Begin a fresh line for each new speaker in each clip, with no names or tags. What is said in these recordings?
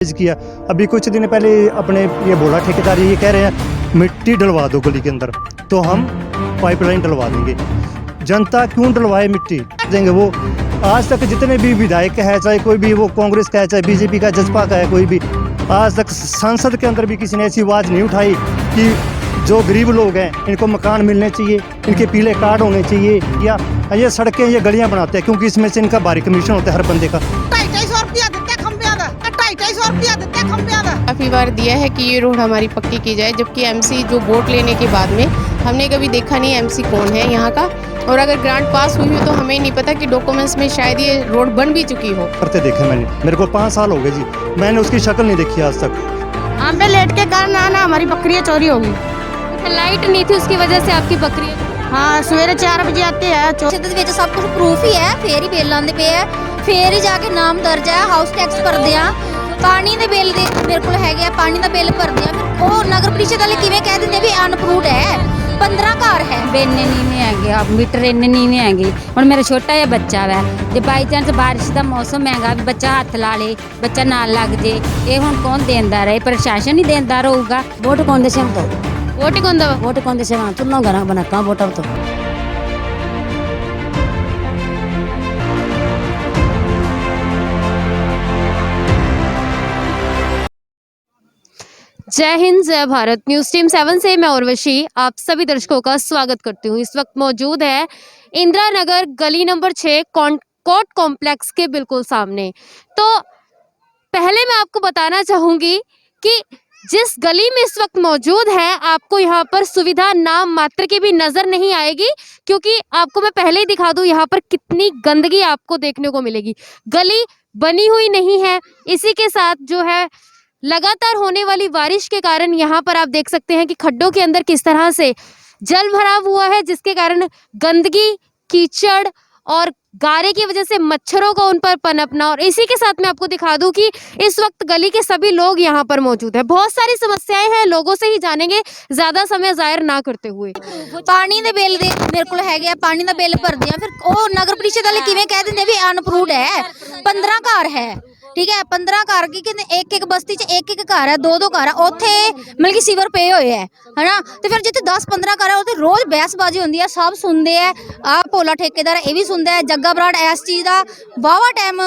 किया। अभी कुछ दिन पहले अपने ये बोला ठेकेदार, ये कह रहे हैं मिट्टी डलवा दो गली के अंदर तो हम पाइपलाइन डलवा देंगे। जनता क्यों डलवाए मिट्टी देंगे? वो आज तक जितने भी विधायक है, चाहे कोई भी वो कांग्रेस का है, चाहे बीजेपी का, जसपा का है, कोई भी, आज तक संसद के अंदर भी किसी ने ऐसी आवाज़ नहीं उठाई कि जो गरीब लोग हैं इनको मकान मिलने चाहिए, इनके पीले कार्ड होने चाहिए, या ये सड़कें, ये गलियां बनाते हैं क्योंकि इसमें से इनका भारी कमीशन होता है हर बंदे का।
250 रुपया खंबे का
काफ़ी बार दिया है कि ये रोड हमारी पक्की की जाए, जबकि एमसी जो वोट लेने के बाद में हमने कभी देखा नहीं एमसी कौन है यहाँ का, और अगर ग्रांट पास हुई हो तो हमें नहीं पता कि डॉक्यूमेंट्स में शायद ये रोड बन भी चुकी हो।
करते देखे मैंने, मेरे को 5 साल हो गए जी, मैंने उसकी शक्ल नहीं देखी आज तक।
हम पे लेट के कारण ना हमारी बकरियाँ चोरी होगी।
लाइट नहीं थी उसकी वजह से आपकी बकरी?
हाँ, सवेरे 4 बजे आते हैं।
सब कुछ प्रूफ ही है, फिर ही बिल आंदे पे है, फिर ही जाके नाम दर्ज है, हाउस टैक्स भरदे आ, पानी दे बिल दे मेरे को हैगे आ, पानी दा बिल भरदे आ, फिर वो नगर परिषद वाले किवें कह दिंदे भी अनअप्रूव्ड है। 15 घर है
इन्ने नीवे हैगे, अब मीटर इन्ने नीवे हैगे। हुण मेरा छोटा जिहा बच्चा वै, जे बाई चांस बारिश का मौसम हैगा, बच्चा हाथ ला ले, बच्चा नाल लग जे, ये हुण कौन देंदा रहे? प्रशासन ही देंदा रहूगा।
वोट कौन दे सेम तो
वोट कौन दे सेम तुम ना घर बना का वोट तो
जय हिंद, जय भारत। न्यूज़ टीम 7 से मैं उर्वशी आप सभी दर्शकों का स्वागत करती हूँ। इस वक्त मौजूद है इंदिरा नगर गली नंबर 6 कोर्ट कॉम्प्लेक्स के बिल्कुल सामने। तो पहले मैं आपको बताना चाहूँगी कि जिस गली में इस वक्त मौजूद है, आपको यहाँ पर सुविधा नाम मात्र की भी नज़र नहीं आएगी, क्योंकि आपको मैं पहले ही दिखा दूँ यहाँ पर कितनी गंदगी आपको देखने को मिलेगी। गली बनी हुई नहीं है, इसी के साथ जो है लगातार होने वाली बारिश के कारण यहाँ पर आप देख सकते हैं कि खड्डों के अंदर किस तरह से जल भराव हुआ है, जिसके कारण गंदगी, कीचड़ और गारे की वजह से मच्छरों का उन पर पनपना। और इसी के साथ मैं आपको दिखा दूं कि इस वक्त गली के सभी लोग यहाँ पर मौजूद हैं। बहुत सारी समस्याएं हैं, लोगों से ही जानेंगे ज्यादा समय जाहिर ना करते हुए।
पानी दे बिल दे मेरे को हैगे आ, पानी दा बिल भरदे आ, फिर वो नगर परिषद वाले किवें कह दिंदे भी अनअप्रूव्ड है। 15 घर है, ठीक है, 15 घर की एक बस्ती च एक घर है, 2 घर है, उत्थे मतलब कि सीवर पे हुए है ना। तो फिर जिथे 10-15 घर है उत्थे रोज बहसबाजी होंदी है, सब सुनते हैं। आ भोला ठेकेदार ये भी सुनता है, जग्गा बराड़ इस चीज़ का वाहवा टाइम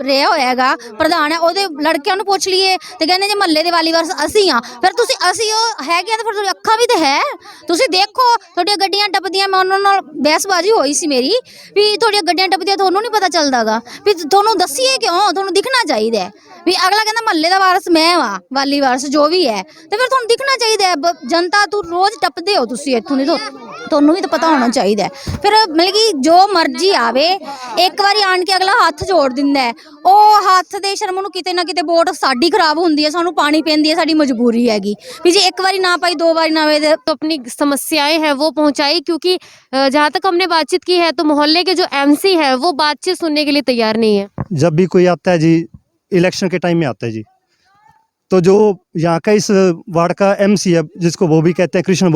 रहा होएगा प्रधान है, ਉਹਦੇ लड़कियां ਨੂੰ ਪੁੱਛ ਲਈਏ ਤੇ ਕਹਿੰਦੇ ਜੇ ਮਹੱਲੇ ਦੇ ਵਾਲੀ ਵਾਰਸ ਅਸੀਂ ਆ। ਫਿਰ ਤੁਸੀਂ ਅਸੀਂ ਹੈਗੇ ਆ ਤੇ ਫਿਰ ਤੁਹਾਡੀ ਅੱਖਾਂ ਵੀ ਤੇ ਹੈ, ਤੁਸੀਂ ਦੇਖੋ ਤੁਹਾਡੀਆਂ ਗੱਡੀਆਂ ਟੱਪਦੀਆਂ। ਮੈਂ ਉਹਨਾਂ ਨਾਲ ਬਹਿਸਬਾਜੀ ਹੋਈ ਸੀ ਮੇਰੀ ਵੀ ਤੁਹਾਡੀਆਂ ਗੱਡੀਆਂ ਟੱਪਦੀਆਂ ਤੁਹਾਨੂੰ ਨਹੀਂ ਪਤਾ ਚੱਲਦਾਗਾ ਵੀ ਤੁਹਾਨੂੰ ਦੱਸੀਏ ਕਿਉਂ, ਤੁਹਾਨੂੰ ਦਿਖਣਾ ਚਾਹੀਦਾ ਵੀ। ਅਗਲਾ ਕਹਿੰਦਾ ਮਹੱਲੇ ਦਾ ਵਾਰਸ ਮੈਂ ਵਾ, ਵਾਲੀ ਵਾਰਸ ਜੋ ਵੀ ਹੈ, ਤੇ ਫਿਰ ਤੁਹਾਨੂੰ ਦਿਖਣਾ ਚਾਹੀਦਾ। ਜਨਤਾ ਤੂੰ ਰੋਜ਼ ਟੱਪਦੇ ਹੋ ਤੁਸੀਂ ਇੱਥੋਂ ਦੀ, ਤੁਹਾਨੂੰ ਵੀ ਤਾਂ ਪਤਾ ਹੋਣਾ ਚਾਹੀਦਾ। ਫਿਰ ਮਤਲਬ ਕਿ ਜੋ ਮਰਜ਼ੀ ਆਵੇ, ਇੱਕ ਵਾਰੀ ਆਣ ਕੇ ਅਗਲਾ ਹੱਥ ਜੋੜ ਦਿੰਦਾ ਹੈ, ਉਹ ਹੱਥ ਦੇ ਸ਼ਰਮ ਨੂੰ ਕਿਤੇ ਨਾ ਕਿਤੇ ਵੋਟ ਸਾਡੀ ਖਰਾਬ ਹੁੰਦੀ ਹੈ, ਸਾਨੂੰ ਪਾਣੀ ਪੈਂਦੀ ਹੈ, ਸਾਡੀ ਮਜਬੂਰੀ हैगी भी जी। एक बारी ना पाई, 2 बारी ना आवे
तो अपनी समस्याएं हैं वो पहुंचाई, क्योंकि जहां तक हमने बातचीत की है तो मोहल्ले के जो एमसी है वो बातचीत सुनने के लिए तैयार नहीं है।
जब भी कोई आता है जी, इलेक्शन के टाइम में आता है जी, तो जो यहाँ का इस वार्ड का एमसी है, जिसको वो भी कहते हैं कृष्ण,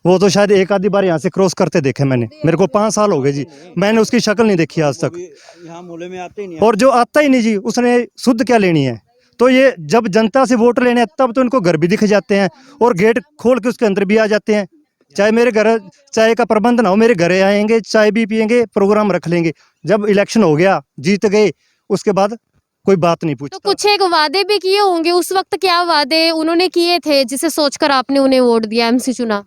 वो तो शायद एक आधी बार यहाँ से क्रॉस करते देखे मैंने। मेरे को 5 साल हो गए जी, मैंने उसकी शक्ल नहीं देखी आज तक।
यहाँ मोहल्ले में आते ही नहीं,
और जो आता ही नहीं जी, उसने शुद्ध क्या लेनी है? तो ये जब जनता से वोट लेने तब तो इनको घर भी दिख जाते हैं और गेट खोल के उसके अंदर भी आ जाते हैं। चाहे मेरे घर चाय का प्रबंध ना हो, मेरे घरे आएंगे, चाय भी पियेंगे, प्रोग्राम रख लेंगे। जब इलेक्शन हो गया, जीत गए, उसके बाद कोई बात नहीं पूछता।
तो कुछ एक वादे भी किए होंगे, उस वक्त क्या वादे उन्होंने किए थे जिसे सोचकर आपने उन्हें वोट दिया, एमसी चुना?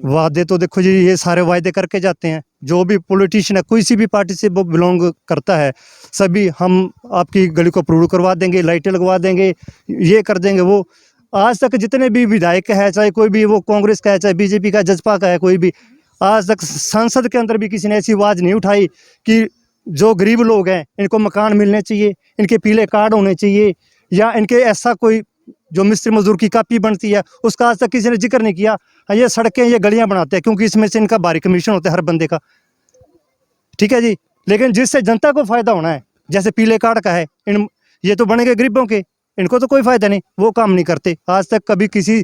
वादे तो देखो जी, ये सारे वादे करके जाते हैं। जो भी पॉलिटिशियन है, कोई सी भी पार्टी से वो बिलोंग करता है, सभी हम आपकी गली को अप्रूव करवा देंगे, लाइटें लगवा देंगे, ये कर देंगे वो। आज तक जितने भी विधायक है, चाहे कोई भी वो कांग्रेस का है, चाहे बीजेपी का, जसपा का है, कोई भी, आज तक संसद के अंदर भी किसी ने ऐसी आवाज़ नहीं उठाई कि जो गरीब लोग हैं इनको मकान मिलने चाहिए, इनके पीले कार्ड होने चाहिए, या इनके ऐसा कोई जो मिस्त्री मजदूर की कापी बनती है उसका आज तक किसी ने जिक्र नहीं किया। ये सड़कें, ये गलियां बनाते हैं क्योंकि इसमें से इनका भारी कमीशन होता है हर बंदे का, ठीक है जी। लेकिन जिससे जनता को फायदा होना है, जैसे पीले कार्ड का है, ये तो बनेंगे गरीबों के, इनको तो कोई फायदा नहीं, वो काम नहीं करते। आज तक कभी किसी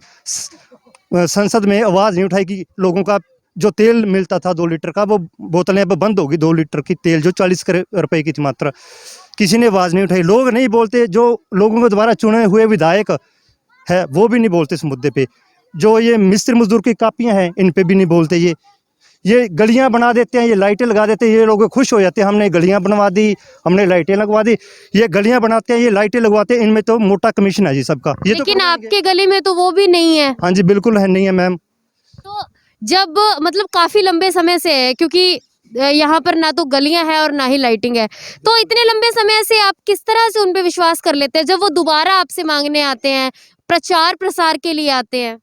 संसद में आवाज़ नहीं उठाई कि लोगों का जो तेल मिलता था 2 लीटर का, वो बोतलें अब बंद होगी। 2 लीटर की तेल जो 40 रुपए की थी मात्रा, किसी ने आवाज़ नहीं उठाई। लोग नहीं बोलते, जो लोगों के द्वारा चुने हुए विधायक है वो भी नहीं बोलते इस मुद्दे पे। जो ये मिस्त्री मजदूर की कापियां हैं इन पे भी नहीं बोलते। ये गलियां बना देते हैं, ये लाइटें लगा देते हैं, ये लोग खुश हो जाते हैं हमने गलियां बनवा दी, हमने लाइटें लगवा दी। ये गलियां बनाते हैं, ये लाइटें लगवाते हैं, इनमें तो मोटा कमीशन है जी सबका। ये
लेकिन
तो
आपके गली में तो वो भी नहीं है।
हाँ जी बिल्कुल है, नहीं है मैम।
तो जब मतलब काफी लंबे समय से है, क्योंकि यहाँ पर ना तो गलियां हैं और ना ही लाइटिंग है, तो इतने लंबे समय से आप किस तरह से उन पे विश्वास कर लेते हैं जब वो दोबारा आपसे मांगने आते हैं, प्रचार प्रसार के लिए आते हैं?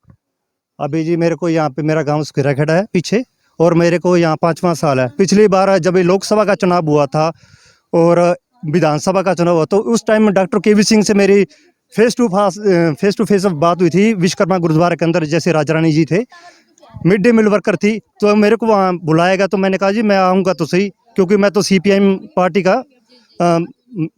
अभी जी मेरे को यहाँ पे मेरा गाँव सुखेरा खेड़ा है पीछे, और मेरे को यहाँ 5वां साल है। पिछली बार जब ये लोकसभा का चुनाव हुआ था और विधानसभा का चुनाव हुआ, तो उस टाइम डॉक्टर केवी सिंह से मेरी फेस टू फेस बात हुई थी विश्वकर्मा गुरुद्वारा के अंदर। जैसे राजा रानी जी थे, मिड डे मील वर्कर थी, तो मेरे को वहाँ बुलाया गया। तो मैंने कहा जी मैं आऊँगा तो सही, क्योंकि मैं तो CPIM पार्टी का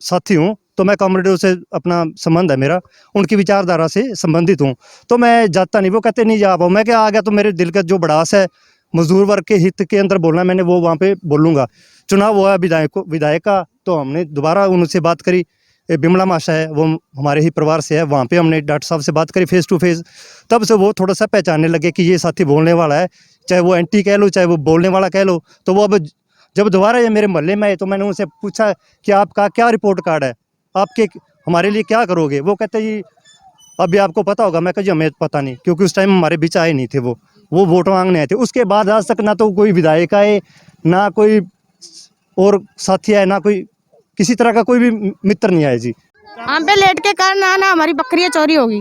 साथी हूँ, तो मैं कॉमरेडों से अपना संबंध है मेरा, उनकी विचारधारा से संबंधित हूँ, तो मैं जाता नहीं। वो कहते नहीं जा पाओ। मैं क्या आ गया तो मेरे दिल का जो भड़ास है मजदूर वर्ग के हित के अंदर बोलना, मैंने वो वहाँ पे बोलूँगा। चुनाव हुआ विधायक का, तो हमने दोबारा उनसे बात करी। बिमला माशा है, वो हमारे ही परिवार से है, वहाँ पे हमने डॉक्टर साहब से बात करी फेस टू फेस। तब से वो थोड़ा सा पहचानने लगे कि ये साथी बोलने वाला है, चाहे वो एंटी कह लो चाहे वो बोलने वाला कह लो। तो वो अब जब दोबारा ये मेरे मोहल्ले में आए तो मैंने उनसे पूछा कि आपका क्या रिपोर्ट कार्ड है, आपके हमारे लिए क्या करोगे। वो कहते जी अभी आपको पता होगा। मैं कहा जी हमें पता नहीं, क्योंकि उस टाइम हमारे बीच आए नहीं थे, वो वोट मांगने आए थे। उसके बाद आज तक ना तो कोई विधायक आए, ना कोई और साथी आए, ना कोई किसी तरह का कोई भी मित्र नहीं आया जी।
हम पे लेट के कारण ना हमारी बकरियां चोरी होगी।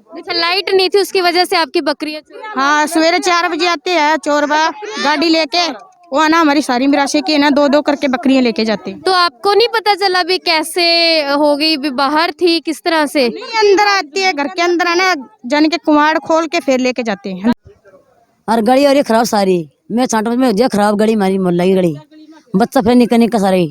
अच्छा, लाइट नहीं थी उसकी वजह से आपकी बकरियां चोरी?
हाँ, सवेरे 4 बजे आते हैं चोर बा गाड़ी लेके, वो है ना हमारी सारी मिराशी की है ना 2-2 करके बकरियां लेके जाते हैं।
तो आपको नहीं पता चला भी कैसे हो गई, भी बाहर थी किस तरह से?
नहीं, अंदर आती है, घर के अंदर है ना, जन के कुमाड़ खोल के फिर लेके जाते हैं।
और गली और ये खराब सारी, मैं छांट में जो खराब गली मारी मोहल्ला की गली, बच्चा फिर निकल निकल सारे।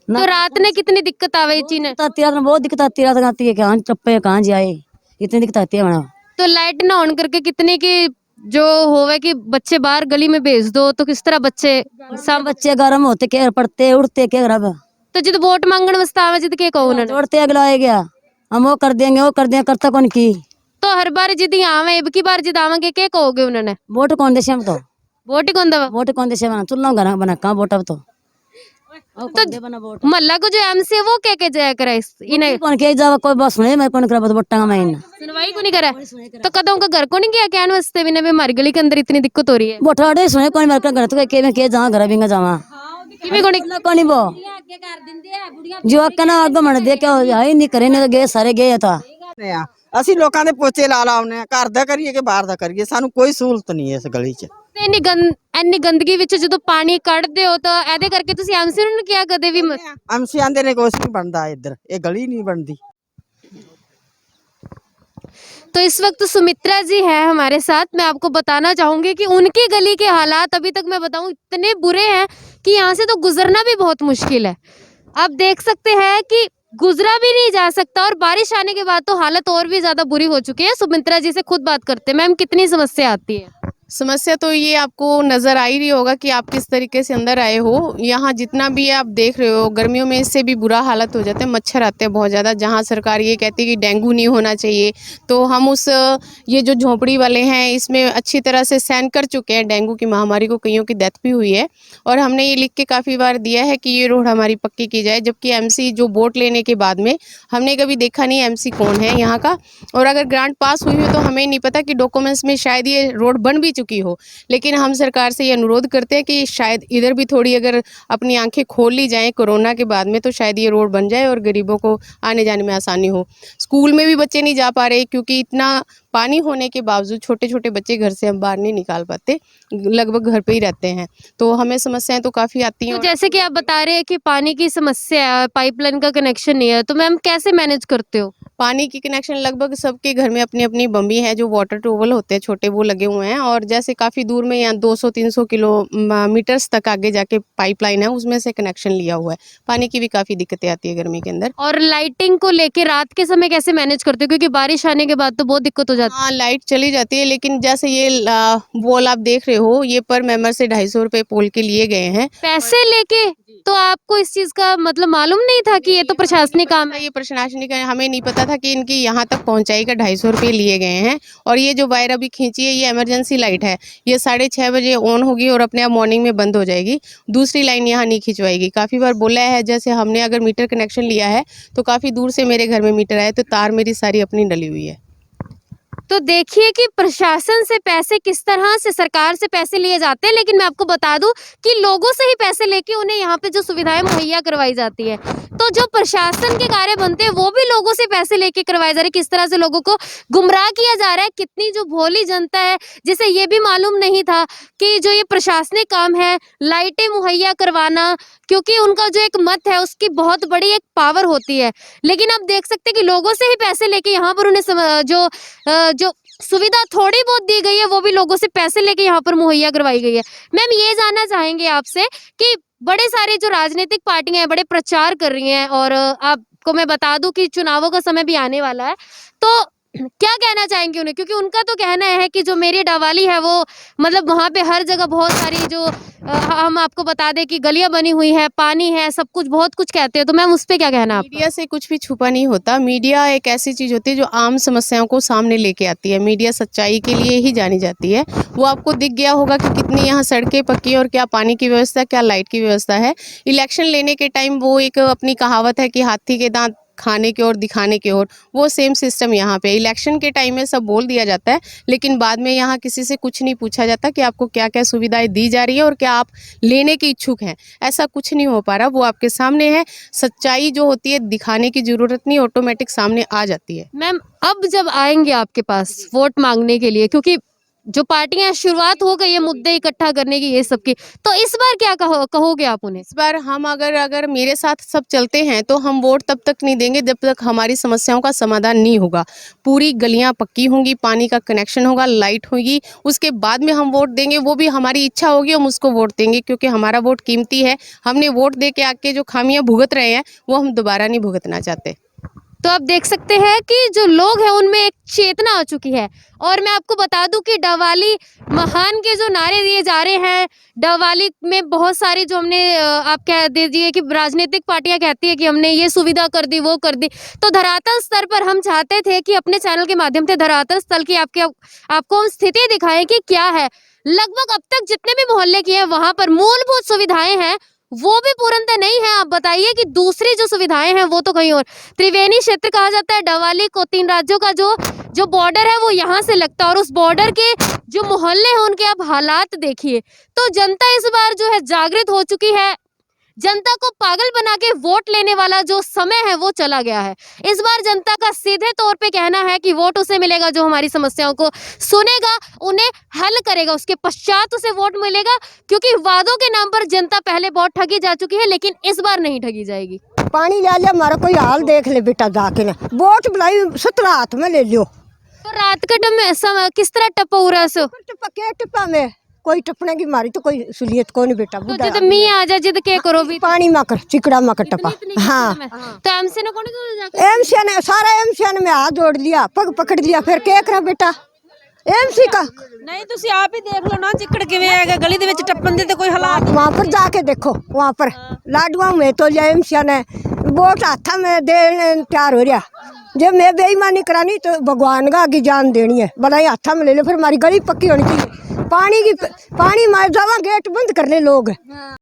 तो रात ने कितनी दिक्कत आवे चीज?
रात में बहुत दिक्कत आती है, रात आती है कहाँ टप्पे कहाँ जाए, इतनी दिक्कत आती है वहाँ।
तो लाइट ना ऑन करके कितने की जो होवे कि बच्चे बाहर गली में भेज दो, तो किस तरह बच्चे
सब बच्चे गर्म होते के पढ़ते उठते के खराब।
तो जब वोट मांगने वास्ते आवे जिद के कहो उन्होंने
जोड़ते अगला आ गया, हम वो कर देंगे करता कौन की।
तो हर बार जिद आवे, अब की बार जिद आवेंगे क्या कहोगे उन्होंने?
वोट कौन देशे हम तो,
वोट ही कौन दवा?
वोट कौन देशे बना चुनना घर बना कहाँ वोट अब तो
मोहल्ला को जो MC है वो क्या कह जाया करे इन्हें?
कौन के जावा कोई बस सुने मैं कौन करा वोटा मैं
सुनवाई को नहीं करा, तो कदों का घर को नहीं गया कहने वास्ते भी ना हमारी गली के अंदर इतनी दिक्कत हो रही है?
वोटा सुने कौन मेरे घर तो के जा घर भी जावा कौन वो जो अक्कना आगे मन दे क्या आई नहीं करे नहीं गए सारे गए था।
ਅਸੀਂ ਲੋਕਾਂ ਦੇ ਪੋਚੇ ਲਾ ਆਉਨੇ ਆ, ਘਰ ਦਾ ਕਰੀਏ ਕਿ ਬਾਹਰ ਦਾ ਕਰੀਏ, ਸਾਨੂੰ ਕੋਈ ਸਹੂਲਤ ਨਹੀਂ ਹੈ ਇਸ ਗਲੀ 'ਚ।
ਇੰਨੀ ਗੰਦਗੀ ਵਿੱਚ ਜਦੋਂ ਪਾਣੀ ਕੱਢਦੇ ਹੋ ਤਾਂ ਇਹਦੇ ਕਰਕੇ ਤੁਸੀਂ MC ਨੂੰ ਕਿਹਾ ਕਦੇ ਵੀ?
ਐਮਸੀ ਆਂਦੇ ਨੇ ਕੁਛ ਨਹੀਂ ਬਣਦਾ ਇੱਧਰ, ਇਹ ਗਲੀ नहीं बनती।
तो इस वक्त सुमित्रा जी है हमारे साथ। मैं आपको बताना चाहूंगी कि उनकी गली के हालात अभी तक मैं बताऊं इतने बुरे हैं कि यहाँ से तो गुजरना भी बहुत मुश्किल है। आप देख सकते हैं कि गुजरा भी नहीं जा सकता, और बारिश आने के बाद तो हालत और भी ज्यादा बुरी हो चुकी है। सुमित्रा जी से खुद बात करते हैं। मैम, कितनी समस्या आती है?
समस्या तो ये आपको नज़र आ ही रही होगा कि आप किस तरीके से अंदर आए हो। यहाँ जितना भी आप देख रहे हो, गर्मियों में इससे भी बुरा हालत हो जाता है, मच्छर आते हैं बहुत ज़्यादा। जहाँ सरकार ये कहती है कि डेंगू नहीं होना चाहिए, तो हम ये जो झोंपड़ी वाले हैं इसमें अच्छी तरह से सहन कर चुके हैं डेंगू की महामारी को। कईयों की डेथ भी हुई है, और हमने ये लिख के काफ़ी बार दिया है कि ये रोड हमारी पक्की की जाए। जबकि MC जो वोट लेने के बाद में हमने कभी देखा नहीं MC कौन है यहाँ का, और अगर ग्रांट पास हुई हो तो हमें नहीं पता कि डॉक्यूमेंट्स में शायद ये रोड बन भी चुकी हो। लेकिन हम सरकार से ये अनुरोध करते हैं कि शायद इधर भी थोड़ी अगर अपनी आंखें खोल ली जाएं कोरोना के बाद में, तो शायद ये रोड बन जाए और गरीबों को आने जाने में आसानी हो। स्कूल में भी बच्चे नहीं जा पा रहे, क्योंकि इतना पानी होने के बावजूद छोटे छोटे बच्चे घर से हम बाहर नहीं निकाल पाते, लगभग घर पे ही रहते हैं। तो हमें समस्याएं तो काफ़ी आती हैं।
तो जैसे कि आप बता रहे हैं कि पानी की समस्या है, पाइपलाइन का कनेक्शन नहीं है, तो मैम कैसे मैनेज करते हो?
पानी की कनेक्शन लगभग सबके घर में अपनी अपनी बम्बी है, जो वाटर ट्यूबवेल होते हैं छोटे, वो लगे हुए हैं। और जैसे काफ़ी दूर में यहाँ 200-300 किलोमीटर्स तक आगे जाके पाइपलाइन है, उसमें से कनेक्शन लिया हुआ है। पानी की भी काफ़ी दिक्कतें आती है गर्मी के अंदर।
और लाइटिंग को लेके रात के समय कैसे मैनेज करते हो? क्योंकि बारिश आने के बाद तो बहुत दिक्कत हो जाती
हाँ लाइट चली जाती है, लेकिन जैसे ये पोल आप देख रहे हो, ये पर मेंबर से 250 रुपए पोल के लिए गए हैं।
पैसे लेके? तो आपको इस चीज का मतलब मालूम नहीं था कि ये तो प्रशासनिक काम है?
ये प्रशासनिक है, हमें नहीं पता था कि इनकी यहाँ तक पहुँचाई का 250 रुपये लिए गए हैं। और ये जो वायर अभी खींची है, ये इमरजेंसी लाइट है, ये 6:30 बजे ऑन होगी और अपने आप मॉर्निंग में बंद हो जाएगी। दूसरी लाइन यहाँ नहीं खिंचवाएगी। काफ़ी बार बोला है, जैसे हमने अगर मीटर कनेक्शन लिया है तो काफ़ी दूर से मेरे घर में मीटर आए, तो तार मेरी सारी अपनी डली हुई है।
तो देखिए कि प्रशासन से पैसे किस तरह से, सरकार से पैसे लिए जाते हैं, लेकिन मैं आपको बता दूं कि लोगों से ही पैसे लेके उन्हें यहाँ पे जो सुविधाएं मुहैया करवाई जाती है, तो जो प्रशासन के कार्य बनते हैं वो भी लोगों से पैसे लेके करवाए जा रहे हैं। किस तरह से लोगों को गुमराह किया जा रहा है। कितनी जो भोली जनता है जिसे ये भी मालूम नहीं था कि जो ये प्रशासनिक काम है, लाइटें मुहैया करवाना, क्योंकि उनका जो एक मत है उसकी बहुत बड़ी एक पावर होती है, लेकिन आप देख सकते हैं कि लोगों से ही पैसे लेके यहाँ पर उन्हें जो सुविधा थोड़ी बहुत दी गई है वो भी लोगों से पैसे लेके यहाँ पर मुहैया करवाई गई है। मैम, ये जानना चाहेंगे आपसे कि बड़े सारे जो राजनीतिक पार्टियां हैं, बड़े प्रचार कर रही हैं, और आपको मैं बता दूं कि चुनावों का समय भी आने वाला है, तो क्या कहना चाहेंगे उन्हें? क्योंकि उनका तो कहना है कि जो मेरी डवाली है वो मतलब वहाँ पे हर जगह बहुत सारी जो हम आपको बता दें कि गलियां बनी हुई है, पानी है, सब कुछ बहुत कुछ कहते हैं, तो मैम उस पे क्या कहना है आपका?
मीडिया से कुछ भी छुपा नहीं होता। मीडिया एक ऐसी चीज़ होती है जो आम समस्याओं को सामने लेके आती है। मीडिया सच्चाई के लिए ही जानी जाती है। वो आपको दिख गया होगा कि कितनी यहाँ सड़कें पक्की और क्या पानी की व्यवस्था, क्या लाइट की व्यवस्था है। इलेक्शन लेने के टाइम वो एक अपनी कहावत है कि हाथी के दांत खाने की ओर दिखाने की ओर, वो सेम सिस्टम यहाँ पे इलेक्शन के टाइम में सब बोल दिया जाता है, लेकिन बाद में यहाँ किसी से कुछ नहीं पूछा जाता कि आपको क्या क्या सुविधाएं दी जा रही है और क्या आप लेने के इच्छुक हैं। ऐसा कुछ नहीं हो पा रहा। वो आपके सामने है। सच्चाई जो होती है दिखाने की जरूरत नहीं, ऑटोमेटिक सामने आ जाती है।
मैम, अब जब आएंगे आपके पास वोट मांगने के लिए, क्योंकि जो पार्टियां शुरुआत हो गई है मुद्दे इकट्ठा करने की, ये सब की, तो इस बार क्या कहोगे आप उन्हें?
इस बार हम अगर मेरे साथ सब चलते हैं तो हम वोट तब तक नहीं देंगे जब तक हमारी समस्याओं का समाधान नहीं होगा। पूरी गलियां पक्की होंगी, पानी का कनेक्शन होगा, लाइट होगी, उसके बाद में हम वोट देंगे। वो भी हमारी इच्छा होगी, हम उसको वोट देंगे, क्योंकि हमारा वोट कीमती है। हमने वोट दे के आके जो खामियां भुगत रहे हैं वो हम दोबारा नहीं भुगतना चाहते।
तो आप देख सकते हैं कि जो लोग हैं उनमें एक चेतना आ चुकी है। और मैं आपको बता दूं कि डवाली महान के जो नारे दिए जा रहे हैं, डवाली में बहुत सारी जो हमने आप कह दीजिए कि राजनीतिक पार्टियां कहती है कि हमने ये सुविधा कर दी, वो कर दी, तो धरातल स्तर पर हम चाहते थे कि अपने चैनल के माध्यम से धरातल स्थल की आपको हम स्थिति दिखाएं कि क्या है। लगभग अब तक जितने भी मोहल्ले की है वहां पर मूलभूत सुविधाएं हैं वो भी पूर्णतः नहीं है। आप बताइए कि दूसरी जो सुविधाएं हैं वो तो कहीं और। त्रिवेणी क्षेत्र कहा जाता है डवाली को, 3 राज्यों का जो बॉर्डर है वो यहाँ से लगता है, और उस बॉर्डर के जो मोहल्ले हैं उनके आप हालात देखिए। तो जनता इस बार जो है जागृत हो चुकी है। जनता को पागल बना के वोट लेने वाला जो समय है वो चला गया है। इस बार जनता का सीधे तौर पे कहना है कि वोट उसे मिलेगा जो हमारी समस्याओं को सुनेगा, उन्हें हल करेगा, उसके पश्चात उसे वोट मिलेगा। क्योंकि वादों के नाम पर जनता पहले बहुत ठगी जा चुकी है, लेकिन इस बार नहीं ठगी जाएगी।
पानी ले लिया, हमारा कोई हाल देख ले बेटा जाके ना, वोट बुलाई सुतरा हाथ में ले लियो।
तो रात का टाइम किस तरह टप्पा हो रहा है?
क्या टिप्पा में कोई टपने की मारी तो कोई सुलियत को नहीं बेटा।
तो जब मी आ जा जिद के करो भी
पानी माकर चिकड़ा माकर टपा। हाँ,
तो एमसी ने कौन
एमसी ने सारा एमसी में हाथ जोड़ लिया, पग पकड़ लिया, फिर क्या करा बेटा एमसी का?
नहीं तुसी आप ही देख लो ना चिकड़ किवें आएगा गली दे विच टप्पन दे ते कोई हालात।
वहाँ पर जाके देखो, वहाँ पर लाडुआ में तो लिया एमसी ने, वोट हाथा में देने तैयार हो रहा। जब मैं बेईमानी करानी तो भगवान का आगे जान देनी है, बनाई हाथा में ले लो, फिर हमारी गली पक्की होनी चाहिए। पानी मार जावा, गेट बंद कर ले लोग।